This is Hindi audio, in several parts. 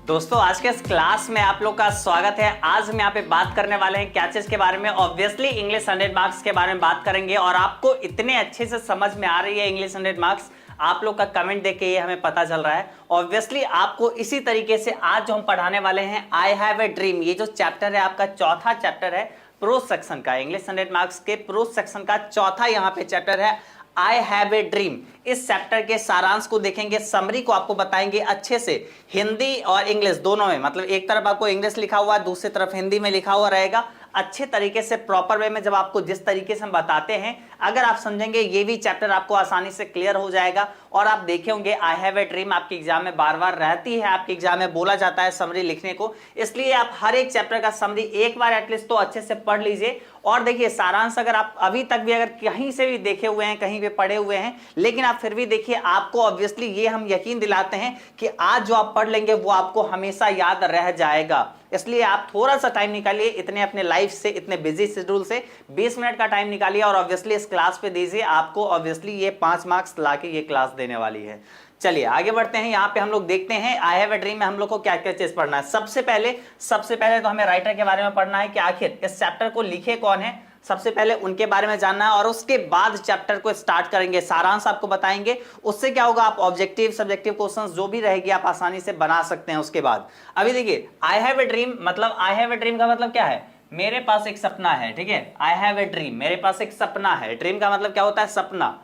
दोस्तों आज के इस क्लास में आप लोग का स्वागत है। आज हम यहाँ पे बात करने वाले हैं क्या चीज के बारे में। ऑब्वियसली इंग्लिश 100 मार्क्स के बारे में बात करेंगे और आपको इतने अच्छे से समझ में आ रही है इंग्लिश 100 मार्क्स, आप लोग का कमेंट देख के ये हमें पता चल रहा है। ऑब्वियसली आपको इसी तरीके से आज जो हम पढ़ाने वाले हैं आई हैव ए ड्रीम, ये जो चैप्टर है आपका चौथा चैप्टर है प्रोज सेक्शन का, इंग्लिश 100 मार्क्स के प्रोज सेक्शन का चौथा यहाँ पे चैप्टर है आई हैव ए ड्रीम। इस चैप्टर के सारांश को देखेंगे, समरी को आपको बताएंगे अच्छे से, हिंदी और इंग्लिश दोनों में, मतलब एक तरफ आपको इंग्लिश लिखा हुआ है, दूसरी तरफ हिंदी में लिखा हुआ रहेगा। अच्छे तरीके से प्रॉपर वे में जब आपको जिस तरीके से हम बताते हैं, अगर आप समझेंगे ये भी चैप्टर आपको आसानी से क्लियर हो जाएगा। और आप देखे होंगे आई हैव ए ड्रीम आपके एग्जाम में बार बार रहती है, आपके एग्जाम में बोला जाता है समरी लिखने को, इसलिए आप हर एक चैप्टर का समरी एक बार एटलीस्ट तो अच्छे से पढ़ लीजिए। और देखिए सारांश अगर आप अभी तक भी अगर कहीं से भी देखे हुए हैं, कहीं पे पढ़े हुए हैं, लेकिन आप फिर भी देखिए, आपको ऑब्वियसली ये हम यकीन दिलाते हैं कि आज जो आप पढ़ लेंगे वो आपको हमेशा याद रह जाएगा। इसलिए आप थोड़ा सा टाइम निकालिए, इतने अपने लाइफ से, इतने बिजी शेड्यूल से 20 मिनट का टाइम निकालिए और ऑब्वियसली इस क्लास पे दीजिए। आपको ऑब्वियसली ये 5 मार्क्स लाके ये क्लास देने वाली है। चलिए आगे बढ़ते हैं। यहाँ पे हम लोग देखते हैं आई हैव ए ड्रीम में हम लोग को क्या क्या चीज पढ़ना है। सबसे पहले तो हमें राइटर के बारे में पढ़ना है कि आखिर इस चैप्टर को लिखे कौन है, सबसे पहले उनके बारे में जानना है और उसके बाद चैप्टर को स्टार्ट करेंगे, सारांश आपको बताएंगे। उससे क्या होगा, आप ऑब्जेक्टिव सब्जेक्टिव क्वेश्चंस जो भी रहेगी आप आसानी से बना सकते हैं उसके बाद। अभी देखिए आई हैव ए ड्रीम, मतलब आई हैव ए ड्रीम का मतलब क्या है, मेरे पास एक सपना है। ठीक है, आई हैव ए ड्रीम, मेरे पास एक सपना है। ड्रीम का मतलब क्या होता है, सपना।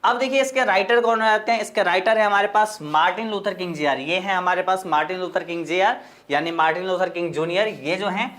अब देखिए इसके राइटर कौन रहते हैं, इसके राइटर है हमारे पास मार्टिन लूथर किंग जूनियर। ये है हमारे पास मार्टिन लूथर किंग जूनियर, यानी मार्टिन लूथर किंग जूनियर। ये जो हैं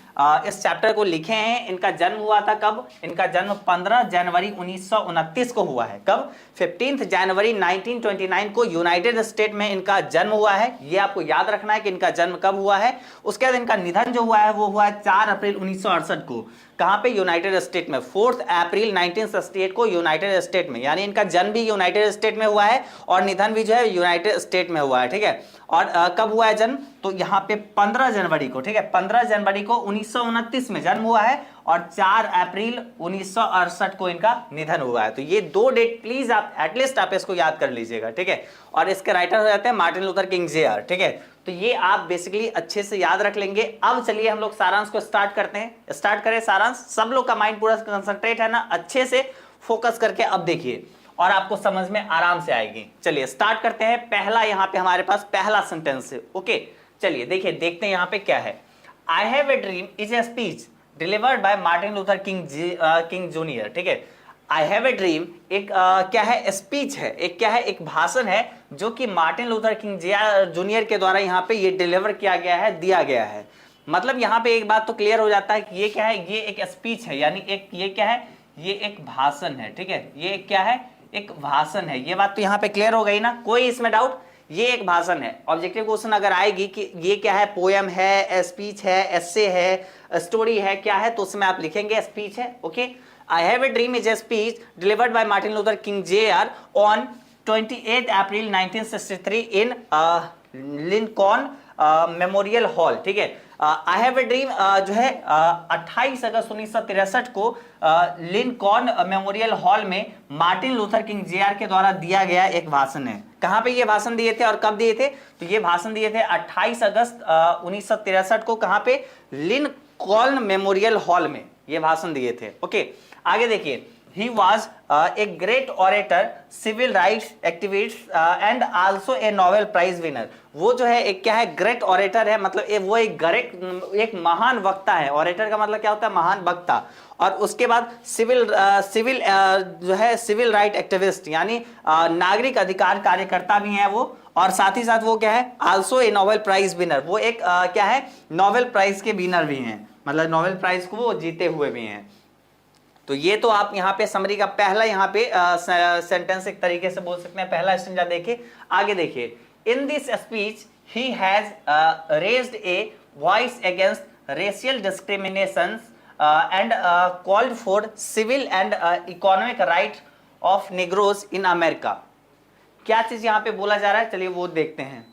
इस चैप्टर को लिखे हैं। इनका जन्म हुआ था कब, इनका जन्म 15 जनवरी 1929 को हुआ है। कब, 15 जनवरी 1929 को यूनाइटेड स्टेट में इनका जन्म हुआ है। ये आपको याद रखना है कि इनका जन्म कब हुआ है। उसके बाद इनका निधन जो हुआ है वो हुआ है 4 अप्रैल 1968 को। कहां पे, यूनाइटेड स्टेट में। 4 अप्रैल 1968 को यूनाइटेड स्टेट में, यानी इनका जन्म भी यूनाइटेड स्टेट में हुआ है और निधन भी जो है यूनाइटेड स्टेट में हुआ है। ठीक है, और कब हुआ है जन्म, तो यहाँ पे 15 जनवरी को। ठीक है, 15 जनवरी को 1929 में जन्म हुआ है और 4 अप्रैल 1968 को इनका निधन हुआ है। तो ये दो डेट प्लीज आप एटलीस्ट आप इसको याद कर लीजिएगा। ठीक है, और इसके राइटर हो जाते हैं मार्टिन लूथर किंग जूनियर। ठीक है, तो ये आप बेसिकली अच्छे से याद रख लेंगे। अब चलिए हम लोग सारांश को स्टार्ट करते हैं। स्टार्ट करें सारांश। सब लोग का माइंड पूरा कंसंट्रेट है ना, अच्छे से फोकस करके अब देखिए और आपको समझ में आराम से आएगी। चलिए स्टार्ट करते हैं। पहला यहाँ पे हमारे पास पहला सेंटेंस है। ओके, चलिए देखिए देखते हैं यहाँ पे क्या है। I have a dream is a speech delivered by Martin Luther king junior. ठीक है, आई हैव ए ड्रीम एक क्या है, स्पीच है, एक क्या है, एक भाषण है जो कि मार्टिन लूथर किंग जूनियर के द्वारा यहाँ पे ये डिलीवर किया गया है, दिया गया है। मतलब यहाँ पे एक बात तो क्लियर हो जाता है कि ये क्या है, ये एक स्पीच है, यानी एक ये क्या है, ये एक भाषण है। ठीक है, ये क्या है, एक भाषण है। ये बात तो यहाँ पे क्लियर हो गई ना, कोई इसमें डाउट, ये एक भाषण है। ऑब्जेक्टिव क्वेश्चन अगर आएगी कि ये क्या है, पोएम है, स्पीच है, एस्से है, स्टोरी है, क्या है, तो उसमें आप लिखेंगे स्पीच है। Okay, I have a dream is a speech delivered by Martin Luther king junior on 28 April 1963 in Lincoln memorial hall. ठीक है, आई हैव ए ड्रीम जो है 28 अगस्त 1963 को लिंकॉन मेमोरियल हॉल में मार्टिन लूथर किंग जूनियर के द्वारा दिया गया एक भाषण है। कहां पे ये भाषण दिए थे और कब दिए थे, तो ये भाषण दिए थे 28 अगस्त 1963 को। कहां पे, लिंकॉन मेमोरियल हॉल में ये भाषण दिए थे। ओके, आगे देखिए। He was a great orator, civil rights activist and also a Nobel Prize winner। वो जो है एक क्या है, ग्रेट ऑरेटर है, मतलब वो एक महान वक्ता है। ऑरेटर का मतलब क्या होता है, महान वक्ता। और उसके बाद सिविल जो है सिविल राइट एक्टिविस्ट, यानी नागरिक अधिकार कार्यकर्ता भी हैं वो। और साथ ही साथ वो क्या है, also a Nobel prize winner, वो एक क्या है, नोबेल प्राइज के विनर भी हैं, मतलब नोबेल प्राइज को वो जीते हुए भी हैं। तो ये तो आप यहाँ पे समरी का पहला यहाँ पे सेंटेंस एक तरीके से बोल सकते हैं, पहला स्टेंजा देखिए। आगे देखिए, in this speech he has raised a voice against racial discrimination and called for civil and economic right of Negroes in America. क्या चीज यहाँ पे बोला जा रहा है, चलिए वो देखते हैं,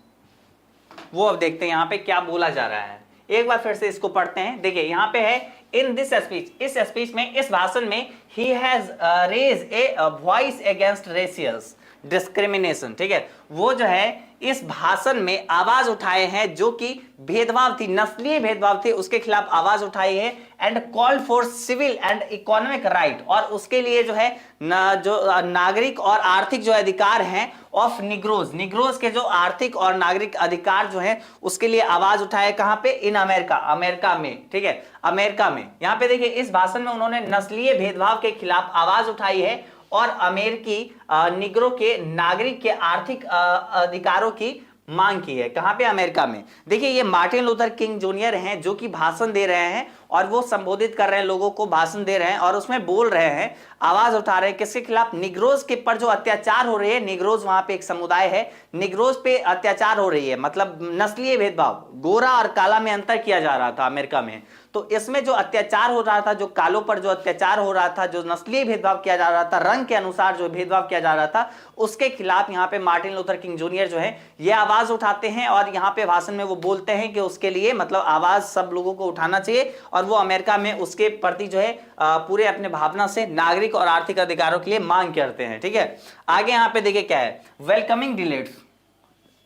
वो अब देखते हैं यहाँ पे क्या बोला जा रहा है। एक बार फिर से इसको पढ़ते हैं। देखिए यहाँ पे है इन दिस स्पीच, इस स्पीच में, इस भाषण में, he has raise a voice against racials discrimination, ठीक है। वो जो है इस भाषण में आवाज उठाए हैं जो कि भेदभाव थी, नस्लीय भेदभाव थे, उसके खिलाफ आवाज उठाई है। And call for civil and economic right, और उसके लिए जो है जो नागरिक और आर्थिक जो अधिकार हैं ऑफ निग्रोज, निग्रोज के जो आर्थिक और नागरिक अधिकार जो है उसके लिए आवाज उठाए। कहां पे? इन अमेरिका, अमेरिका में, ठीक है, अमेरिका में। यहां पे देखिए इस भाषण में उन्होंने नस्लीय भेदभाव के खिलाफ आवाज उठाई है और अमेरिकी निग्रो के नागरिक के आर्थिक अधिकारों की मांग की है। कहां पे? अमेरिका में। देखिए ये मार्टिन लूथर किंग जूनियर हैं जो कि भाषण दे रहे हैं और वो संबोधित कर रहे हैं, लोगों को भाषण दे रहे हैं और उसमें बोल रहे हैं, आवाज उठा रहे हैं किसके खिलाफ? निग्रोज के पर जो अत्याचार हो रहे हैं। निग्रोज वहां पे एक समुदाय है, निग्रोज पे अत्याचार हो रही है, मतलब नस्लीय भेदभाव, गोरा और काला में अंतर किया जा रहा था अमेरिका में। तो इसमें जो अत्याचार हो रहा था, जो कालों पर जो अत्याचार हो रहा था, जो नस्लीय भेदभाव किया जा रहा था, रंग के अनुसार जो भेदभाव किया जा रहा था, उसके खिलाफ यहाँ पे मार्टिन लूथर किंग जूनियर जो है ये आवाज उठाते हैं और यहाँ पे भाषण में वो बोलते हैं कि उसके लिए मतलब आवाज सब लोगों को उठाना चाहिए और वो अमेरिका में उसके प्रति जो है पूरे अपने भावना से नागरिक और आर्थिक अधिकारों के लिए मांग करते हैं, ठीक है। आगे यहाँ पे देखिए क्या है, वेलकमिंग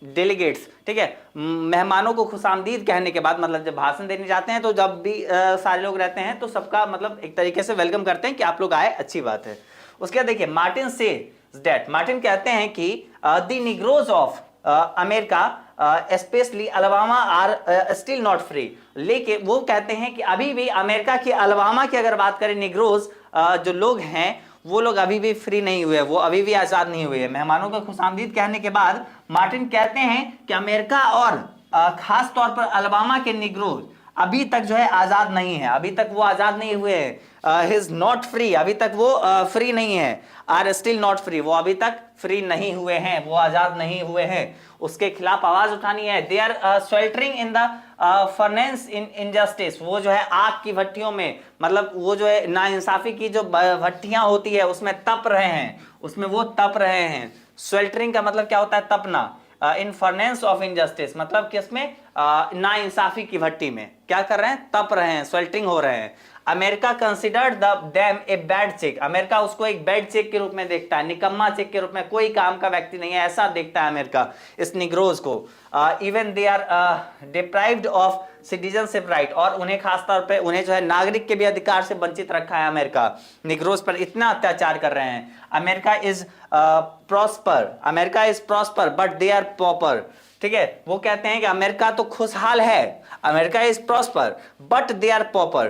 डेलीगेट्स, ठीक है, मेहमानों को खुशामदीद कहने के बाद, मतलब जब भाषण देने जाते हैं तो जब भी सारे लोग रहते हैं तो सबका मतलब एक तरीके से वेलकम करते हैं कि आप लोग आए, अच्छी बात है। उसके बाद देखिए मार्टिन से दैट, मार्टिन कहते हैं कि the Negroes of America specially Alabama are still not free, लेकिन वो कहते हैं कि अभी भी अमेरिका के अलाबामा की अगर बात करें, निग्रोज जो लोग हैं वो लोग अभी भी फ्री नहीं हुए, वो अभी भी आजाद नहीं हुए। मेहमानों को खुशामदीद कहने के बाद मार्टिन कहते हैं कि अमेरिका और खास तौर पर अलाबामा के निग्रोज अभी तक जो है आजाद नहीं है, अभी तक वो आजाद नहीं हुए हैं। ही इज नॉट फ्री, अभी तक वो फ्री नहीं है। आर स्टिल नॉट फ्री, वो अभी तक फ्री नहीं हुए हैं, वो आजाद नहीं हुए हैं, उसके खिलाफ आवाज उठानी है। They are sweltering in the furnace in injustice, वो जो है आग की भट्टियों में, मतलब वो जो है नाइंसाफी की जो भट्टियां होती है उसमें तप रहे हैं, उसमें वो तप रहे हैं। स्वेल्टरिंग का मतलब क्या होता है? तपना। इन फर्नेस ऑफ इनजस्टिस मतलब किसमें? नाइंसाफी की भट्टी में क्या कर रहे हैं? तप रहे हैं, स्वेल्टरिंग हो रहे हैं। America considered them a bad check, America उसको एक बैड चेक के रूप में देखता है, निकम्मा चेक के रूप में, कोई काम का व्यक्ति नहीं है, ऐसा देखता है अमेरिका इस निग्रोज को। Even they are deprived of citizenship right, और उन्हें खासतौर पे उन्हें जो है नागरिक के भी अधिकार से वंचित रखा है अमेरिका। निग्रोज पर इतना अत्याचार कर रहे हैं। America is prosper, America is prosper but they are pauper, ठीक है। वो कहते हैं कि अमेरिका तो खुशहाल है, America is prosper but they are pauper,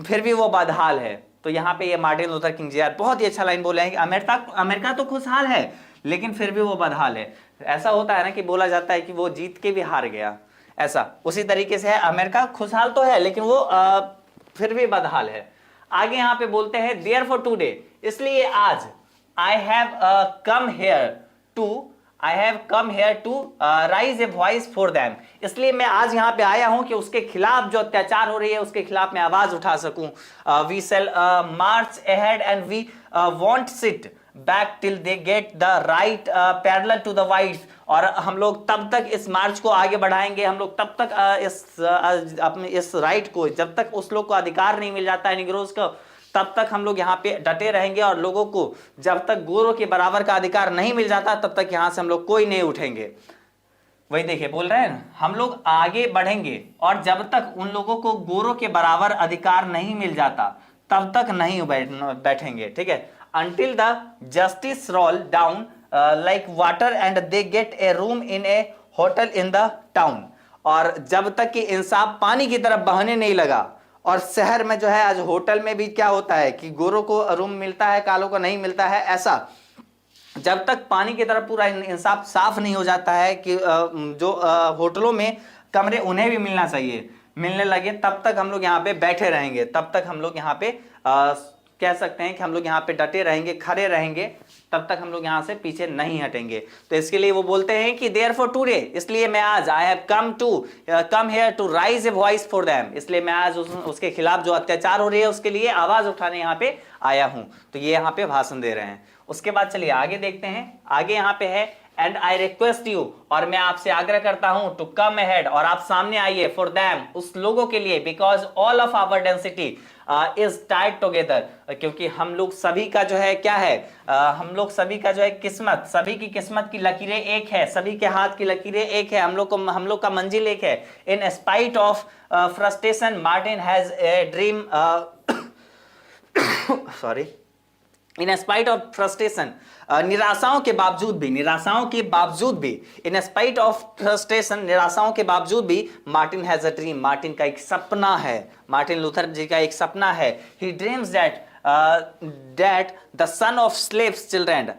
फिर भी वो बदहाल है। तो यहाँ पे ये मार्टिन लूथर किंग जी बहुत ही अच्छा लाइन बोले हैं कि अमेरिका तो खुशहाल है लेकिन फिर भी वो बदहाल है। ऐसा होता है ना कि बोला जाता है कि वो जीत के भी हार गया, ऐसा उसी तरीके से है, अमेरिका खुशहाल तो है लेकिन वो फिर भी बदहाल है। आगे यहाँ पे बोलते हैं देयर फॉर टूडे, इसलिए आज, I have come here to raise a voice for them, इसलिए मैं आज यहाँ पे आया हूं कि उसके खिलाफ जो अत्याचार हो रही है उसके खिलाफ मैं आवाज उठा सकूं। We shall march ahead and we won't sit back till they get the right parallel to the whites, और हम लोग तब तक इस मार्च को आगे बढ़ाएंगे, हम लोग तब तक अपने इस राइट को, जब तक उस लोग को अधिकार नहीं मिल जाता है निग्रोज को, तब तक हम लोग यहाँ पे डटे रहेंगे, और लोगों को जब तक गोरों के बराबर का अधिकार नहीं मिल जाता तब तक यहाँ से हम लोग कोई नहीं उठेंगे। वही देखिए बोल रहे हैं ना, हम लोग आगे बढ़ेंगे और जब तक उन लोगों को गोरों के बराबर अधिकार नहीं मिल जाता तब तक नहीं बैठेंगे, ठीक है। Until the justice roll down like water and they get a room in a hotel in the town, और जब तक कि इंसाफ पानी की तरफ बहने नहीं लगा, और शहर में जो है आज होटल में भी क्या होता है कि गोरों को रूम मिलता है, कालों को नहीं मिलता है, ऐसा जब तक पानी की तरफ पूरा इंसाफ साफ नहीं हो जाता है कि जो होटलों में कमरे उन्हें भी मिलना चाहिए, मिलने लगे, तब तक हम लोग यहाँ पे बैठे रहेंगे, तब तक हम लोग यहाँ पे कह सकते हैं कि हम लोग यहाँ पे डटे रहेंगे, खड़े रहेंगे, तब तक हम लोग यहाँ से पीछे नहीं हटेंगे। तो इसके लिए वो बोलते हैं कि देयर फॉर टूडे, इसलिए मैं आज, I have come here to raise a voice for them, इसलिए मैं आज उसके खिलाफ जो अत्याचार हो रही है उसके लिए आवाज उठाने यहाँ पे आया हूँ। तो ये यहाँ पे भाषण दे रहे हैं। उसके बाद चलिए आगे देखते हैं। आगे यहाँ पे है एंड आई रिक्वेस्ट यू, और मैं आपसे आग्रह करता हूं, टू कम अहेड, और आप सामने आइए, फॉर देम, उस लोगों के लिए, because all of our density is tied together, क्योंकि हम लोग सभी का जो है क्या है, हम लोग सभी का जो है किस्मत, सभी की किस्मत की लकीरें एक है, सभी के हाथ की लकीरें एक है, हम लोग का मंजिल एक है। In spite of frustration Martin has a dream, sorry, in spite of frustration, निराशाओं के बावजूद भी, इन स्पाइट ऑफ फ्रस्ट्रेशन, निराशाओं के बावजूद भी, Martin has a dream, Martin का एक सपना है, मार्टिन लूथर जी का एक सपना है। He dreams that the son of slaves children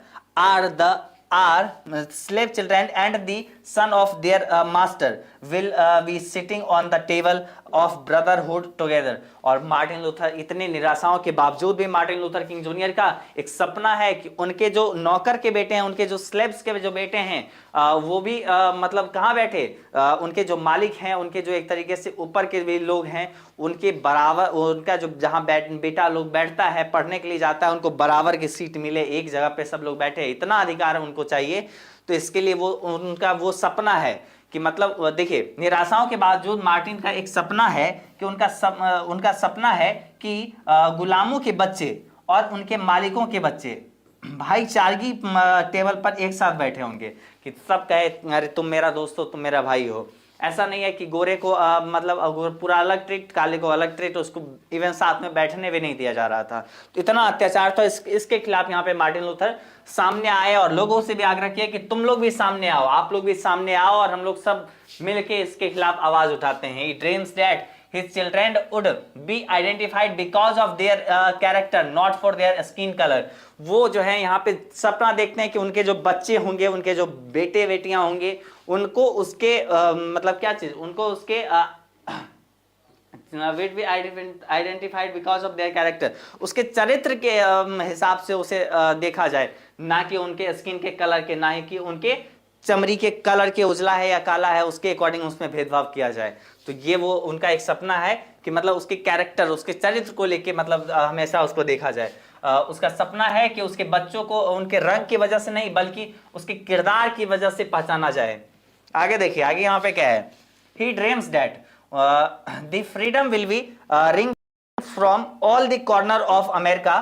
are slave children and the son of their master will be sitting on the table of brotherhood together। और मार्टिन लूथर, इतने निराशाओं के बावजूद भी मार्टिन लूथर किंग जूनियर का एक सपना है कि उनके जो नौकर के बेटे हैं, उनके जो स्लेव्स के जो बेटे हैं, वो भी मतलब कहाँ बैठे, उनके जो मालिक हैं, उनके जो एक तरीके से ऊपर के भी लोग हैं, उनके बराबर, उनका जो जहाँ बेटा लोग बैठता है, पढ़ने के लिए जाता है, उनको बराबर की सीट मिले, एक जगह पे सब लोग बैठे, इतना अधिकार उनको चाहिए। तो इसके लिए वो उनका वो सपना है कि मतलब देखिए, निराशाओं के बावजूद मार्टिन का एक सपना है कि उनका सपना है कि गुलामों के बच्चे और उनके मालिकों के बच्चे भाईचारगी टेबल पर एक साथ बैठे होंगे, कि सब कहे अरे तुम मेरा दोस्त हो, तुम मेरा भाई हो। ऐसा नहीं है कि गोरे को मतलब पूरा अलग ट्रीट, काले को अलग ट्रीट, उसको इवन साथ में बैठने भी नहीं दिया जा रहा था। तो इतना अत्याचार था, इसके खिलाफ यहाँ पे मार्टिन लूथर सामने आए और लोगों से भी आग्रह किया कि तुम लोग भी सामने आओ, आप लोग भी सामने आओ, और हम लोग सब मिलके इसके खिलाफ आवाज उठाते हैं। He dreams that his children would be identified because of their character, not for their skin color। वो जो है यहाँ पे सपना देखते हैं कि उनके जो बच्चे होंगे, उनके जो बेटे बेटियां होंगे, उनको उसके मतलब क्या चीज, उनको उसके will be identified because of their character, उसके चरित्र के हिसाब से उसे देखा जाए, ना कि उनके स्किन के कलर के, ना ही कि उनके चमड़ी के कलर के, उजला है या काला है, उसके अकॉर्डिंग उसमें भेदभाव किया जाए। तो ये वो उनका एक सपना है कि मतलब उसके कैरेक्टर, उसके चरित्र को लेके मतलब हमेशा उसको देखा जाए। उसका सपना है कि उसके बच्चों को उनके रंग की वजह से नहीं, बल्कि उसके किरदार की वजह से पहचाना जाए। आगे देखिए, आगे यहाँ पे क्या है, he dreams that the freedom will be ring from all the corner of America.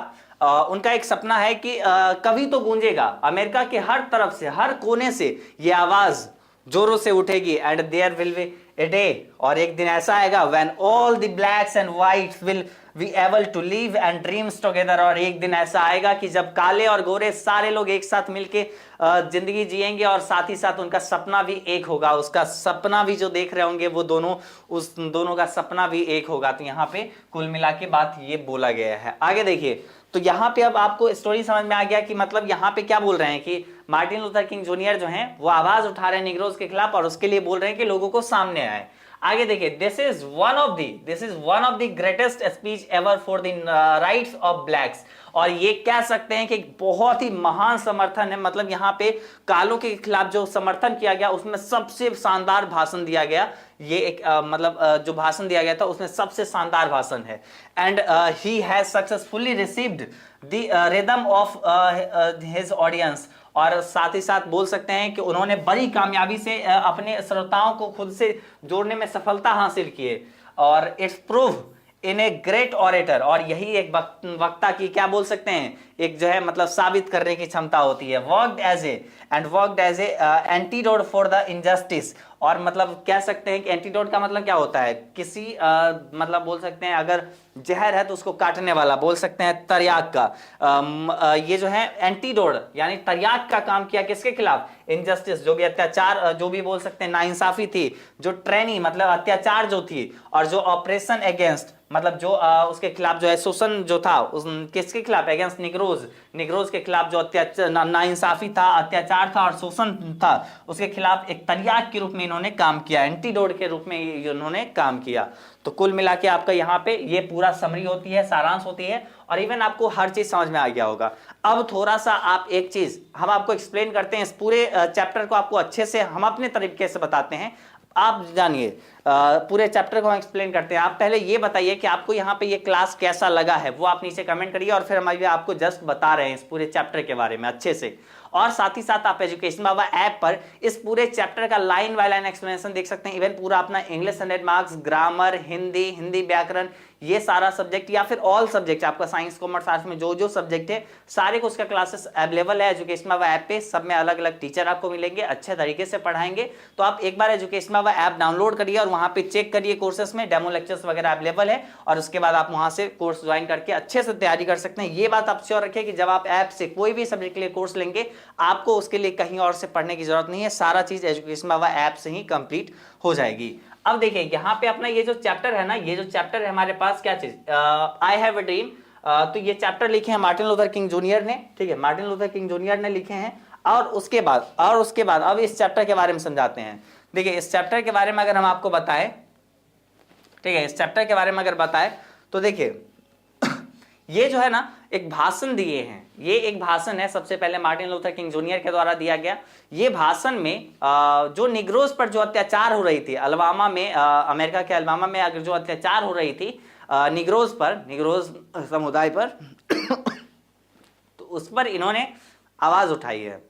उनका एक सपना है कि कभी तो गूंजेगा, अमेरिका के हर तरफ से, हर कोने से ये आवाज जोरों से उठेगी। And there will be a day, और एक दिन ऐसा आएगा, when all the blacks and whites will be able to live and dreams together. और एक दिन ऐसा आएगा कि जब काले और गोरे सारे लोग एक साथ मिलके जिंदगी जिएंगे, और साथ ही साथ उनका सपना भी एक होगा, उसका सपना भी जो देख रहे होंगे वो दोनों, उस दोनों का सपना भी एक होगा। तो यहाँ पे कुल मिला के बात ये बोला गया है। आगे देखिए, तो यहाँ पे अब आपको स्टोरी समझ में आ गया कि मतलब यहाँ पे क्या बोल रहे हैं कि मार्टिन लूथर किंग जूनियर जो हैं वो आवाज उठा रहे हैं निग्रोज के खिलाफ, और उसके लिए बोल रहे हैं कि लोगों को सामने आए। आगे देखिए, this is one of the greatest speech ever for the rights of blacks. और ये कह सकते हैं कि बहुत ही महान समर्थन है, मतलब यहाँ पे कालों के खिलाफ जो समर्थन किया गया उसमें सबसे शानदार भाषण दिया गया। ये एक मतलब जो भाषण दिया गया था उसमें सबसे शानदार भाषण है। And he has successfully received the rhythm of his audience. और साथ ही साथ बोल सकते हैं कि उन्होंने बड़ी कामयाबी से अपने श्रोताओं को खुद से जोड़ने में सफलता हासिल की है। और it's prove in a great orator, और यही एक वक्ता की क्या बोल सकते हैं, एक जो है मतलब साबित करने की क्षमता होती है। Worked as a antidote for the injustice. और मतलब कह सकते हैं कि एंटीडोट का मतलब क्या होता है, किसी मतलब बोल सकते हैं अगर जहर है तो उसको काटने वाला, बोल सकते हैं तर्याक का। ये जो है एंटीडोट यानी तर्याक का काम किया किसके खिलाफ, इनजस्टिस, जो भी अत्याचार, जो भी बोल सकते हैं नाइंसाफी थी, जो ट्रेनी मतलब अत्याचार जो थी, और जो ऑपरेशन अगेंस्ट मतलब जो उसके खिलाफ जो है शोषण जो था, किसके खिलाफ, अगेंस्ट निग्रोज के खिलाफ जो अत्याचार, नाइंसाफी था, अत्याचार था और शोषण था, उसके खिलाफ एक तर्याक के रूप में इन्होंने काम किया, एंटीडोट के रूप में इन्होंने काम किया। तो कुल मिला के आपका यहाँ पे ये पूरा समरी होती है, सारांश होती है, और इवन आपको हर चीज समझ में आ गया होगा। अब थोड़ा सा आप एक चीज हम आपको एक्सप्लेन करते हैं, इस पूरे चैप्टर को आपको अच्छे से हम अपने तरीके से बताते हैं, आप जानिए। पूरे चैप्टर को हम एक्सप्लेन करते हैं। आप पहले ये बताइए कि आपको यहाँ पे ये क्लास कैसा लगा है, वो आप नीचे कमेंट करिए, और फिर हम अभी आपको जस्ट बता रहे हैं इस पूरे चैप्टर के बारे में अच्छे से। और साथ ही साथ आप एजुकेशन बाबा ऐप पर इस पूरे चैप्टर का लाइन बाय लाइन एक्सप्लेनेशन देख सकते हैं। इवन पूरा अपना इंग्लिश 100 मार्क्स, ग्रामर, हिंदी व्याकरण, ये सारा सब्जेक्ट या फिर ऑल सब्जेक्ट आपका साइंस कॉमर्स आर्ट्स में जो जो सब्जेक्ट है सारे को उसका क्लासेस अवेलेबल है एजुकेशन बाबा ऐप पे। सब में अलग अलग टीचर आपको मिलेंगे, अच्छे तरीके से पढ़ाएंगे। तो आप एक बार एजुकेशन बाबा ऐप डाउनलोड करिए और वहां पे चेक करिए, कोर्सेस में डेमो लेक्चर्स वगैरह अवेलेबल है और उसके बाद आप वहां से कोर्स ज्वाइन करके अच्छे से तैयारी कर सकते हैं। ये बात आप श्योर रखिए कि जब आप ऐप से कोई भी सब्जेक्ट के लिए कोर्स लेंगे आपको उसके लिए कहीं और से पढ़ने की जरूरत नहीं है, सारा चीज एजुकेशन बाबा ऐप से ही कंप्लीट हो जाएगी। अब देखिए यहाँ पे अपना ये जो चैप्टर है ना, ये जो चैप्टर है हमारे पास क्या चीज, आई हैव अ ड्रीम। तो ये चैप्टर लिखे हैं मार्टिन लूथर किंग जूनियर ने, ठीक है, मार्टिन लूथर किंग जूनियर ने लिखे हैं। और उसके बाद अब इस चैप्टर के बारे में समझाते हैं। देखिए इस चैप्टर के बारे में अगर हम आपको बताएं, ठीक है, इस चैप्टर के बारे में अगर बताएं तो देखिए ये जो है ना एक भाषण दिए हैं, ये एक भाषण है सबसे पहले मार्टिन लूथर किंग जूनियर के द्वारा दिया गया। ये भाषण में जो निग्रोज पर जो अत्याचार हो रही थी अल्बामा में, अमेरिका के अल्बामा में अगर जो अत्याचार हो रही थी निग्रोज पर, निग्रोज समुदाय पर तो उस पर इन्होंने आवाज उठाई है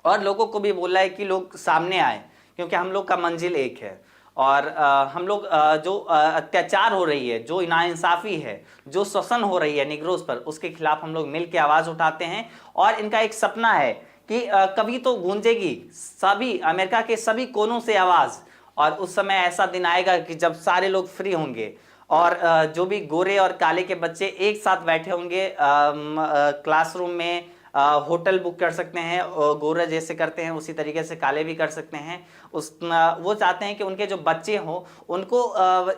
और लोगों को भी बोला है कि लोग सामने आए क्योंकि हम लोग का मंजिल एक है। और हम लोग जो अत्याचार हो रही है, जो नाइंसाफी है, जो शोषण हो रही है निग्रोज पर, उसके खिलाफ हम लोग मिलकर आवाज उठाते हैं। और इनका एक सपना है कि कभी तो गूंजेगी सभी अमेरिका के सभी कोनों से आवाज, और उस समय ऐसा दिन आएगा कि जब सारे लोग फ्री होंगे और जो भी गोरे और काले के बच्चे एक साथ बैठे होंगे क्लासरूम में, होटल बुक कर सकते हैं, गोरे जैसे करते हैं उसी तरीके से काले भी कर सकते हैं। वो चाहते हैं कि उनके जो बच्चे हों उनको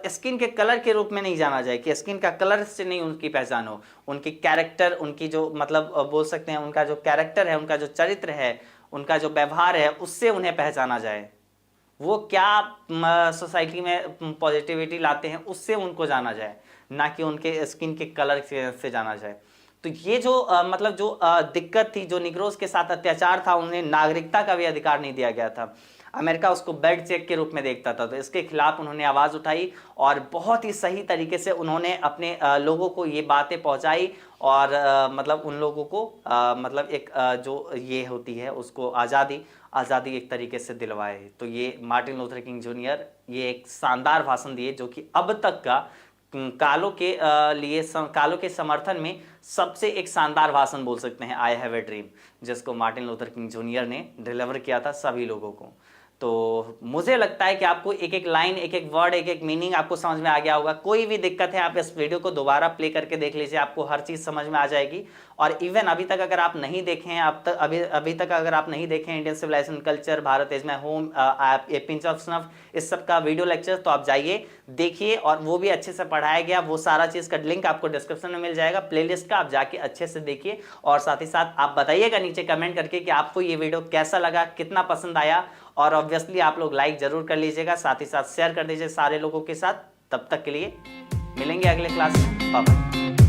स्किन के कलर के रूप में नहीं जाना जाए, कि स्किन का कलर से नहीं उनकी पहचान हो, उनकी कैरेक्टर, उनकी जो मतलब बोल सकते हैं उनका जो कैरेक्टर है, उनका जो चरित्र है, उनका जो व्यवहार है, उससे उन्हें पहचाना जाए। वो क्या सोसाइटी में पॉजिटिविटी लाते हैं उससे उनको जाना जाए, ना कि उनके स्किन के कलर से जाना जाए। तो ये जो मतलब जो दिक्कत थी, जो निग्रोज के साथ अत्याचार था, उन्हें नागरिकता का भी अधिकार नहीं दिया गया था। अमेरिका उसको बेड चेक के रूप में देखता था। तो इसके खिलाफ उन्होंने आवाज़ उठाई और बहुत ही सही तरीके से उन्होंने अपने लोगों को ये बातें पहुंचाई और मतलब उन लोगों को मतलब एक जो ये होती है उसको आज़ादी एक तरीके से दिलवाए। तो ये मार्टिन लूथर किंग जूनियर ये एक शानदार भाषण दिए जो कि अब तक का कालों के समर्थन में सबसे एक शानदार भाषण बोल सकते हैं, आई हैव ए ड्रीम, जिसको मार्टिन लूथर किंग जूनियर ने डिलीवर किया था सभी लोगों को। तो मुझे लगता है कि आपको एक एक लाइन, एक एक वर्ड, एक एक मीनिंग आपको समझ में आ गया होगा। कोई भी दिक्कत है आप इस वीडियो को दोबारा प्ले करके देख लीजिए, आपको हर चीज़ समझ में आ जाएगी। और इवन अभी तक अगर आप नहीं देखे हैं, अभी तक अगर आप नहीं देखे हैं Indian civilization culture, Bharat is my home, a pinch of snuff, इस सब का वीडियो लेक्चर, तो आप जाइए देखिए, और वो भी अच्छे से पढ़ाया गया। वो सारा चीज़ का लिंक आपको डिस्क्रिप्शन में मिल जाएगा प्लेलिस्ट का, आप जाके अच्छे से देखिए। और साथ ही साथ आप बताइएगा नीचे कमेंट करके कि आपको ये वीडियो कैसा लगा, कितना पसंद आया। और ऑब्वियसली आप लोग लाइक जरूर कर लीजिएगा, साथ ही साथ शेयर कर दीजिए सारे लोगों के साथ। तब तक के लिए मिलेंगे अगले क्लास में, बाय बाय।